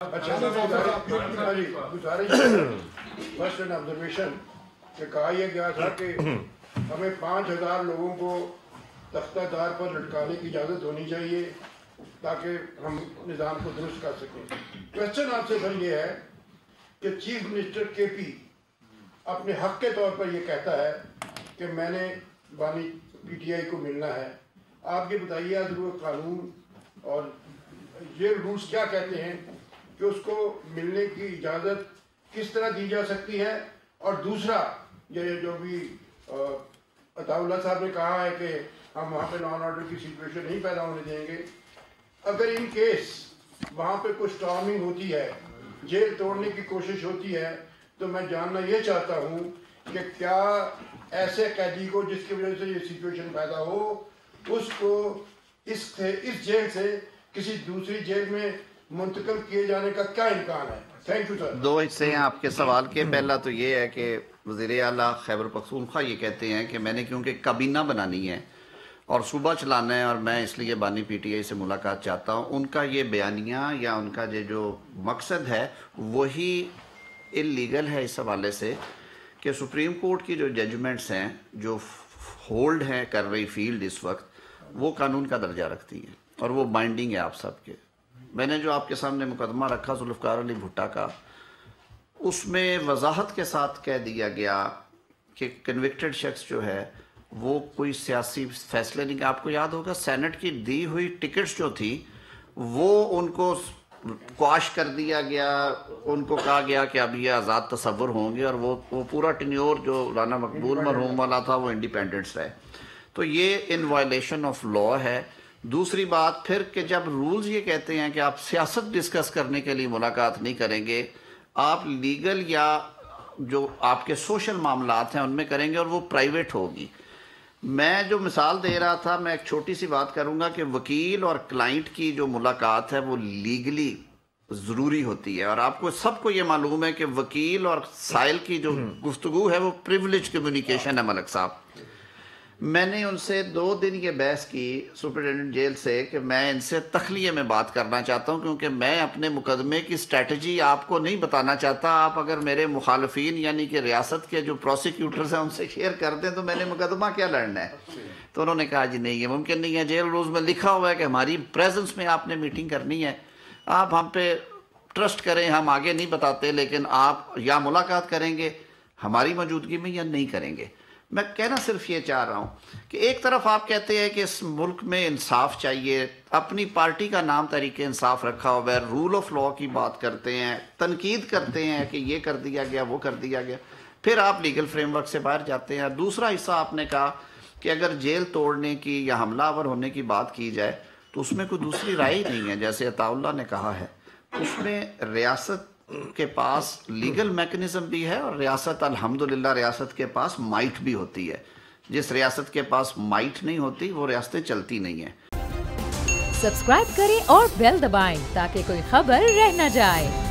अच्छा गुजारिश first N observation कि कहा यह गया था कि हमें 5,000 लोगों को तख्तादार पर लटकाने की इजाज़त होनी चाहिए ताकि हम निज़ाम को दुरुस्त कर सकें। क्वेश्चन आपसे सर ये है कि चीफ मिनिस्टर KP अपने हक के तौर पर यह कहता है कि मैंने बानी PTI को मिलना है। आप ये बताइए ज़रूर कानून और ये रूल्स क्या कहते हैं कि उसको मिलने की इजाज़त किस तरह दी जा सकती है। और दूसरा ये जो भी अताउल्लाह साहब ने कहा है कि हम वहाँ पे नॉन ऑर्डर की सिचुएशन नहीं पैदा होने देंगे। अगर इन केस वहाँ पे कुछ स्टॉर्मिंग होती है, जेल तोड़ने की कोशिश होती है, तो मैं जानना ये चाहता हूँ कि क्या ऐसे कैदी को जिसकी वजह से ये सिचुएशन पैदा हो उसको इस जेल से किसी दूसरी जेल में मुंतकिल किए जाने का क्या इम्कान है। Thank you sir. दो हिस्से हैं आपके सवाल के। पहला तो ये है कि वज़ीर आला खैबर पख्तूनख्वा ये कहते हैं कि मैंने क्योंकि काबीना बनानी है और सूबा चलाना है और मैं इसलिए बानी PTI से मुलाकात चाहता हूँ। उनका ये बयानिया या उनका ये जो मकसद है वही इल्लीगल है इस हवाले से कि सुप्रीम कोर्ट की जो जजमेंट्स हैं जो होल्ड हैं कर रही फील्ड इस वक्त, वो कानून का दर्जा रखती है और वो बाइंडिंग है आप सबके। मैंने जो आपके सामने मुकदमा रखा जुल्फ़िकार अली भुट्टा का, उसमें वजाहत के साथ कह दिया गया कि कन्विक्टेड शख्स जो है वो कोई सियासी फैसले नहीं। आपको याद होगा सेनेट की दी हुई टिकट्स जो थी वो उनको क्वाश कर दिया गया। उनको कहा गया कि अब ये आज़ाद तसव्वुर होंगे और वो पूरा टेन्योर जो राना मकबूल मरहूम वाला था वो इंडिपेंडेंस रहे। तो ये इन वायलेशन ऑफ लॉ है। दूसरी बात फिर कि जब रूल्स ये कहते हैं कि आप सियासत डिस्कस करने के लिए मुलाकात नहीं करेंगे, आप लीगल या जो आपके सोशल मामलात हैं उनमें करेंगे और वो प्राइवेट होगी। मैं जो मिसाल दे रहा था, मैं एक छोटी सी बात करूंगा कि वकील और क्लाइंट की जो मुलाकात है वो लीगली ज़रूरी होती है और आपको सबको ये मालूम है कि वकील और साइल की जो गुफ्तगू है वो प्रिविलेज कम्युनिकेशन है। मलिक साहब, मैंने उनसे 2 दिन ये बहस की सुपरिटेंडेंट जेल से कि मैं इनसे तखलिए में बात करना चाहता हूँ क्योंकि मैं अपने मुकदमे की स्ट्रेटजी आपको नहीं बताना चाहता। आप अगर मेरे मुखालफिन यानी कि रियासत के जो प्रोसिक्यूटर्स हैं उनसे शेयर कर दें तो मैंने मुकदमा क्या लड़ना है। तो उन्होंने कहा जी नहीं, ये मुमकिन नहीं है। जेल रूल्स में लिखा हुआ है कि हमारी प्रेजेंस में आपने मीटिंग करनी है। आप हम पे ट्रस्ट करें, हम आगे नहीं बताते, लेकिन आप या मुलाकात करेंगे हमारी मौजूदगी में या नहीं करेंगे। मैं कहना सिर्फ ये चाह रहा हूँ कि एक तरफ आप कहते हैं कि इस मुल्क में इंसाफ चाहिए, अपनी पार्टी का नाम तरीके इंसाफ रखा हुआ है, रूल ऑफ लॉ की बात करते हैं, तनकीद करते हैं कि ये कर दिया गया वो कर दिया गया, फिर आप लीगल फ्रेमवर्क से बाहर जाते हैं। दूसरा हिस्सा आपने कहा कि अगर जेल तोड़ने की या हमलावर होने की बात की जाए तो उसमें कोई दूसरी राय ही नहीं है। जैसे अताउल्लाह ने कहा है, उसमें रियासत के पास लीगल मैकेनिज्म भी है और रियासत अल्हम्दुलिल्लाह रियासत के पास माइट भी होती है। जिस रियासत के पास माइट नहीं होती वो रियासतें चलती नहीं है। सब्सक्राइब करें और बेल दबाएं ताकि कोई खबर रह न जाए।